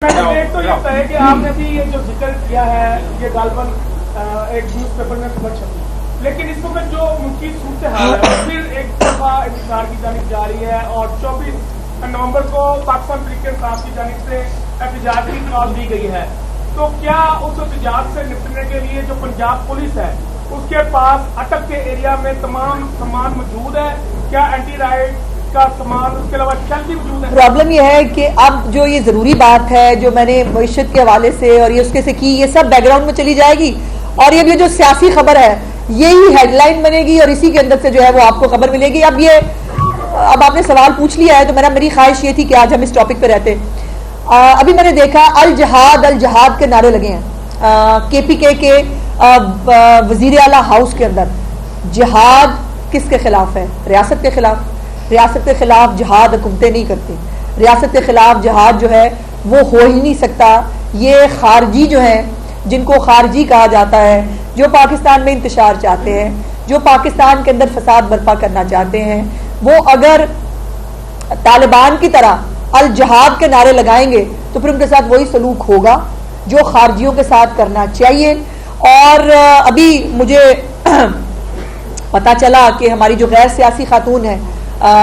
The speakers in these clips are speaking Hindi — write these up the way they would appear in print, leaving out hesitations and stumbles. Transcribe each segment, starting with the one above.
एक तो ये है कि आपने भी ये जो जिक्र किया है ये गालबन एक न्यूज़पेपर में खबर छपी, लेकिन इस वक्त जो मुल्की सूरत हाल है फिर एक दफा इंतजार की जानिब जा रही है और 24 नवंबर को पाकिस्तान तहरीक इंसाफ की जानिब से एहतजाज की कॉल दी गई है। तो क्या उस एहतजाज से निपटने के लिए जो पंजाब पुलिस है उसके पास अटक के एरिया में तमाम सामान मौजूद है? क्या एंटी राइट का सामान उसके अलावा शल भी मौजूद है? प्रॉब्लम यह है कि अब जो ये जरूरी बात है जो मैंने मईशत के हवाले से और ये उसके से की, ये सब बैकग्राउंड में चली जाएगी और ये जो सियासी खबर है यही हेडलाइन बनेगी और इसी के अंदर से जो है वो आपको खबर मिलेगी। अब आपने सवाल पूछ लिया है तो मेरी ख्वाहिश ये थी कि आज हम इस टॉपिक पे रहते। अभी मैंने देखा अल जहाद के नारे लगे हैं KPK के वजीर आला हाउस के अंदर। जिहाद किसके खिलाफ है? रियासत के खिलाफ। रियासत के खिलाफ जिहाद हुकूमतें नहीं करती। रियासत के खिलाफ जिहाद जो है वो हो ही नहीं सकता। ये खारजी जो है, जिनको खारजी कहा जाता है, जो पाकिस्तान में इंतशार चाहते हैं, जो पाकिस्तान के अंदर फसाद बर्पा करना चाहते हैं, वो अगर तालिबान की तरह अल जहाद के नारे लगाएंगे तो फिर उनके साथ वही सलूक होगा जो खारजियों के साथ करना चाहिए। और अभी मुझे पता चला कि हमारी जो गैर सियासी खातून है,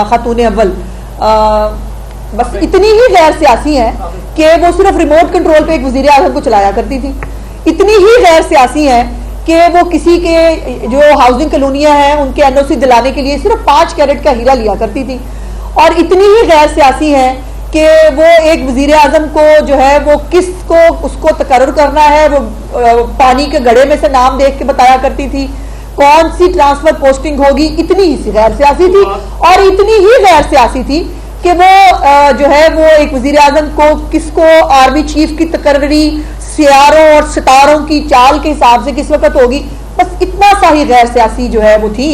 खातून अव्वल, बस इतनी ही गैर सियासी हैं कि वो सिर्फ रिमोट कंट्रोल पे एक वजीर आज़म को चलाया करती थी। इतनी ही गैर सियासी हैं कि वो किसी के जो हाउसिंग कॉलोनियां हैं उनके NOC दिलाने के लिए सिर्फ 5 कैरेट का हीरा लिया करती थी। और इतनी ही गैर सियासी हैं कि वो एक वजीर आज़म को जो है वो किसको उसको तकर्रुर करना है वो पानी के घड़े में से नाम देख के बताया करती थी, कौन सी ट्रांसफर पोस्टिंग होगी। इतनी ही गैर सियासी थी और इतनी ही गैर सियासी थी कि वो जो है वो एक वजीर आज़म को किसको आर्मी चीफ की तकर्री सियारों और सितारों की चाल के हिसाब से किस वक्त होगी, बस इतना सा ही गैर सियासी जो है वो थी।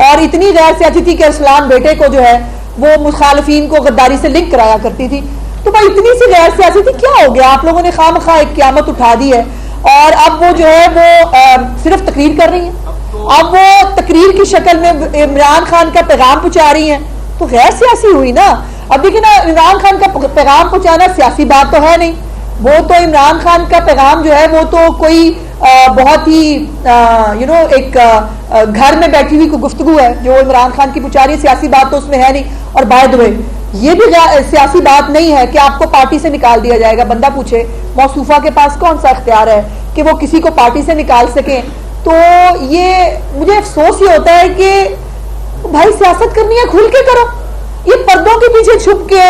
और इतनी गैर सियासी थी कि अरसलान बेटे को जो है वो मुखालिफिन को गद्दारी से लिंक कराया करती थी। तो भाई इतनी सी गैर सियासी थी, क्या हो गया? आप लोगों ने खामखा एक क़यामत उठा दी है और अब वो जो है वो सिर्फ तकरीर कर रही है। अब वो तकरीर की शक्ल में इमरान खान का पैगाम पहुंचा रही हैं तो गैर सियासी हुई ना। अब देखिए ना, इमरान खान का पैगाम पहुंचाना सियासी बात तो है नहीं। वो तो इमरान खान का पैगाम जो है वो तो कोई बहुत ही एक घर में बैठी हुई कोई गुफ्तगू है जो इमरान खान की पहुंचा रही है, सियासी बात तो उसमें है नहीं। और बाय द वे ये भी सियासी बात नहीं है कि आपको पार्टी से निकाल दिया जाएगा। बंदा पूछे मौसूफा के पास कौन सा इख्तियार है कि वो किसी को पार्टी से निकाल सके? तो ये मुझे अफसोस ये होता है कि भाई सियासत करनी है खुल के करो। ये पर्दों के पीछे छुप के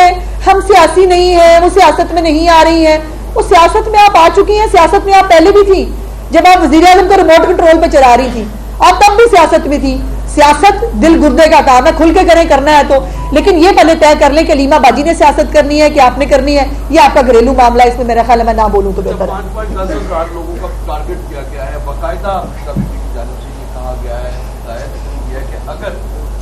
हम सियासी नहीं है, वो सियासत में नहीं आ रही है। वो सियासत में आप आ चुकी हैं, सियासत में आप पहले भी थी जब आप वजीर आज़म को रिमोट कंट्रोल पे चला रही थी, आप तब भी सियासत में थी। सियासत दिल गुर्दे का काम है, खुल के करें, करना है तो। लेकिन ये पहले तय कर लें कि लीमा बाजी ने सियासत करनी है कि आपने करनी है, ये आपका घरेलू मामला है, इसमें मेरा ख्याल है मैं ना बोलूं तो बेहतर है। 5 लोगों का टारगेट किया गया है, बाकायदा कमेटी की जानिब से ये कहा गया है, हिदायत दी है कि अगर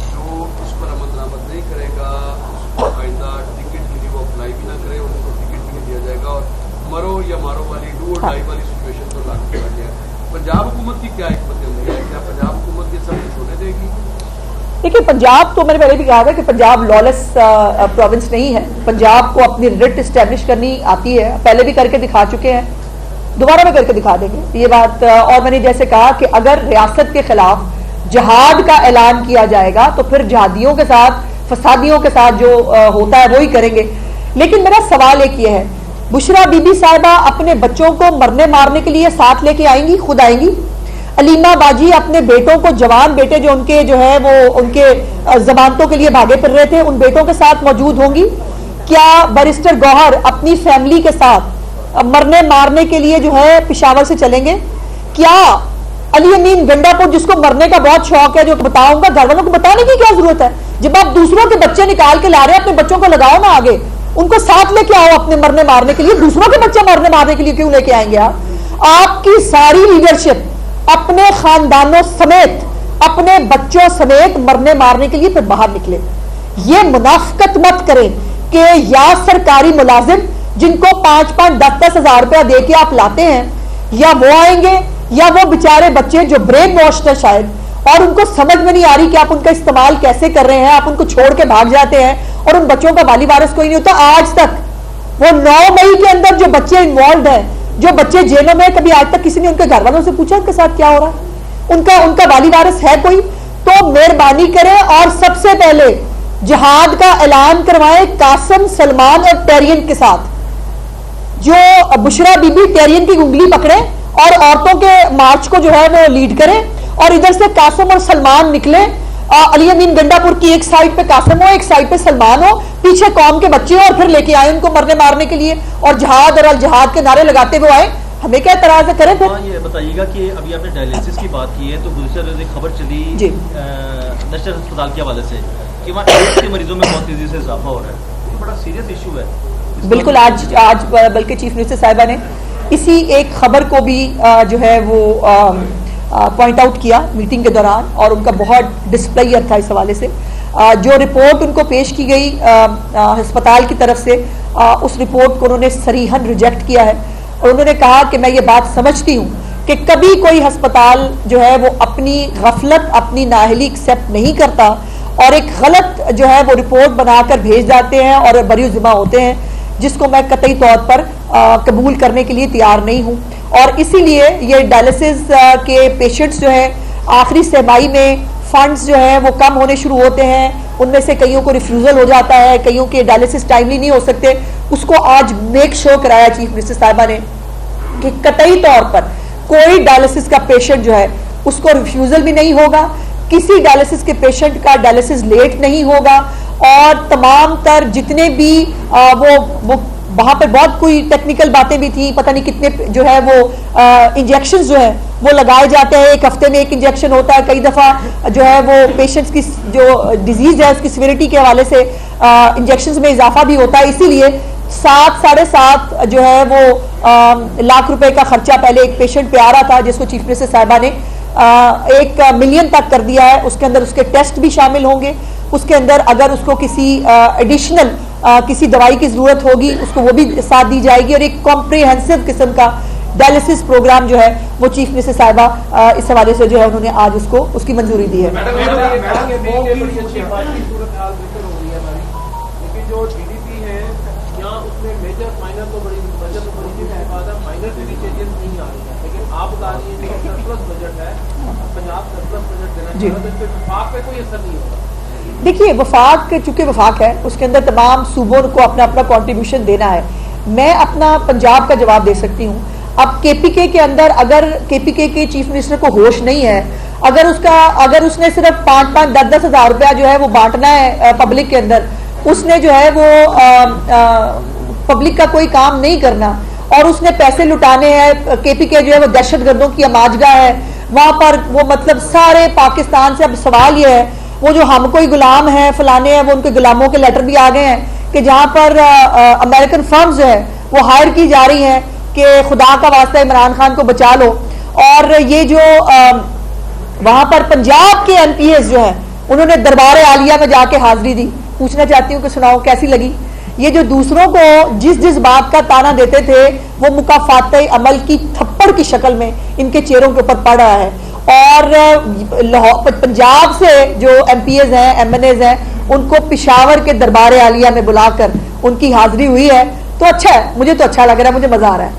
जो उस पर अमल नहीं करेगा उसको बाकायदा टिकट के लिए वो अप्लाई भी ना करे, उनको टिकट भी नहीं दिया जाएगा और मरो या मारो वाली डू और डाई वाली सिचुएशन पर लागू किया गया है। पंजाब हुकूमत की क्या हिकमत अमली है? क्या पंजाब हुकूमत ये सब कुछ होने देगी? देखिए, पंजाब तो मैंने पहले भी कहा था कि पंजाब लॉलेस प्रोविंस नहीं है। पंजाब को अपनी रिट इस्टेब्लिश करनी आती है, पहले भी करके दिखा चुके हैं, दोबारा भी करके दिखा देंगे ये बात। और मैंने जैसे कहा कि अगर रियासत के खिलाफ जिहाद का ऐलान किया जाएगा तो फिर जिहादियों के साथ, फसादियों के साथ जो होता है वो ही करेंगे। लेकिन मेरा सवाल एक ये है, बुशरा बीबी साहिबा अपने बच्चों को मरने मारने के लिए साथ लेके आएंगी? खुद आएंगी? अलीमा बाजी अपने बेटों को, जवान बेटे जो उनके जो है वो उनके जमानतों के लिए भागे फिर रहे थे, उन बेटों के साथ मौजूद होंगी? क्या बैरिस्टर गौहर अपनी फैमिली के साथ मरने मारने के लिए जो है पिशावर से चलेंगे? क्या अली अमीन गंडापुर, जिसको मरने का बहुत शौक है, जो बताऊंगा, घर वालों को बताने की क्या जरूरत है? जब आप दूसरों के बच्चे निकाल के ला रहे हैं, अपने बच्चों को लगाओ ना आगे, उनको साथ लेके आओ अपने मरने मारने के लिए। दूसरों के बच्चे मरने मारने के लिए क्यों लेके आएंगे आप? आपकी सारी लीडरशिप अपने खानदानों समेत, अपने बच्चों समेत मरने मारने के लिए फिर बाहर निकले। ये मुनाफिकत मत करें कि या सरकारी मुलाजिम जिनको 5-5, 10-10 हजार रुपया दे के आप लाते हैं, या वो आएंगे या वो बेचारे बच्चे जो ब्रेन वॉश है शायद, और उनको समझ में नहीं आ रही कि आप उनका इस्तेमाल कैसे कर रहे हैं, आप उनको छोड़ के भाग जाते हैं और उन बच्चों का वाली वारिस कोई नहीं होता। आज तक वो 9 मई के अंदर जो बच्चे इन्वॉल्व हैं, जो बच्चे जेलों में, कभी आज तक किसी ने उनके घर वालों से पूछा उनके साथ क्या हो रहा है? उनका वाली वारिस है कोई? तो मेहरबानी करें और सबसे पहले जिहाद का ऐलान करवाएं कासिम, सलमान और टेरियन के साथ। जो बुशरा बीबी टेरियन की उंगली पकड़े और औरतों के मार्च को जो है वो लीड करें, और इधर से कासिम और सलमान निकले। अली अमीन गंडापुर की एक साइड पे कासिम हो, एक साइड पे सलमान हो, पीछे कौम के बच्चे हो, और फिर लेके आए उनको मरने मारने के लिए, और जहाद और अल जहाद के नारे लगाते हुए आए। हमें क्या तरह से करें फिर? ये बताइएगा कि अभी आपने डायलिसिस की बात की है, तो गुज़श्ता रोज़ एक खबर चली नशर अस्पताल के हवाले से कि वहाँ एड्स के मरीजों में बहुत तेजी से इजाफा हो रहा है। ये बड़ा सीरियस इशू है। बिल्कुल, आज बल्कि चीफ मिनिस्टर साहिबा ने इसी एक खबर को भी जो है वो पॉइंट आउट किया मीटिंग के दौरान, और उनका बहुत डिस्प्लेयर था इस हवाले से। जो रिपोर्ट उनको पेश की गई अस्पताल की तरफ से, उस रिपोर्ट को उन्होंने सरीहन रिजेक्ट किया है, और उन्होंने कहा कि मैं ये बात समझती हूँ कि कभी कोई अस्पताल जो है वो अपनी गफलत, अपनी नाअहली एक्सेप्ट नहीं करता, और एक गलत जो है वो रिपोर्ट बनाकर भेज जाते हैं और बरी ज़िम्मा होते हैं, जिसको मैं कतई तौर पर कबूल करने के लिए तैयार नहीं हूँ। और इसीलिए ये डायलिसिस के पेशेंट्स जो है आखिरी सहमाई में फंड्स जो है वो कम होने शुरू होते हैं, उनमें से कईयों को रिफ्यूज़ल हो जाता है, कईयों के डायलिसिस टाइमली नहीं हो सकते। उसको आज मेक श्योर कराया चीफ मिनिस्टर साहिबा ने कि कतई तौर पर कोई डायलिसिस का पेशेंट जो है उसको रिफ्यूज़ल भी नहीं होगा, किसी डायलिसिस के पेशेंट का डायलिसिस लेट नहीं होगा, और तमाम तर जितने भी वो वहाँ पर बहुत कोई टेक्निकल बातें भी थी, पता नहीं कितने जो है वो इंजेक्शंस जो है वो लगाए जाते हैं, एक हफ्ते में एक इंजेक्शन होता है, कई दफ़ा जो है वो पेशेंट्स की जो डिजीज़ है उसकी सिविरिटी के हवाले से इंजेक्शंस में इजाफा भी होता है। इसीलिए 7-7.5 जो है वो लाख रुपए का खर्चा पहले एक पेशेंट पे आ रहा था, जिसको चीफ मिनिस्टर साहिबा ने 1 मिलियन तक कर दिया है। उसके अंदर उसके टेस्ट भी शामिल होंगे, उसके अंदर अगर उसको किसी एडिशनल किसी दवाई की जरूरत होगी उसको वो भी साथ दी जाएगी, और एक कॉम्प्रिहेंसिव किस्म का डायलिसिस प्रोग्राम जो है वो चीफ मिनिस्टर साहिबा इस हवाले से जो है उन्होंने आज उसकी मंजूरी दी है। देखिए, वफाक चूंकि वफाक है, उसके अंदर तमाम सूबों को अपना अपना कंट्रीब्यूशन देना है। मैं अपना पंजाब का जवाब दे सकती हूँ। अब केपीके के अंदर अगर केपीके के चीफ मिनिस्टर को होश नहीं है, अगर उसने सिर्फ 5-5, 10-10 हज़ार रुपया जो है वो बांटना है पब्लिक के अंदर, उसने जो है वो पब्लिक का कोई काम नहीं करना, और उसने पैसे लुटाने हैं। केपीके जो है वो दहशतगर्दों की अमाजगाह है, वहां पर वो मतलब सारे पाकिस्तान से अब सवाल ये है, वो जो हम कोई गुलाम है फलाने हैं, वो उनके गुलामों के लेटर भी आ गए हैं कि जहां पर अमेरिकन फर्म्स जो है वो हायर की जा रही हैं कि खुदा का वास्ता इमरान खान को बचा लो। और ये जो वहां पर पंजाब के एमपीएस जो है उन्होंने दरबार आलिया में जाके हाजिरी दी। पूछना चाहती हूँ कि सुनाओ कैसी लगी? ये जो दूसरों को जिस बात का ताना देते थे वो मुकाफात अमल की थप्पड़ की शक्ल में इनके चेहरों के ऊपर पड़ रहा है। और पंजाब से जो एमपीएस हैं, एमएनएज हैं, उनको पिशावर के दरबार आलिया में बुलाकर उनकी हाजिरी हुई है। तो अच्छा है, मुझे तो अच्छा लग रहा है, मुझे मजा आ रहा है।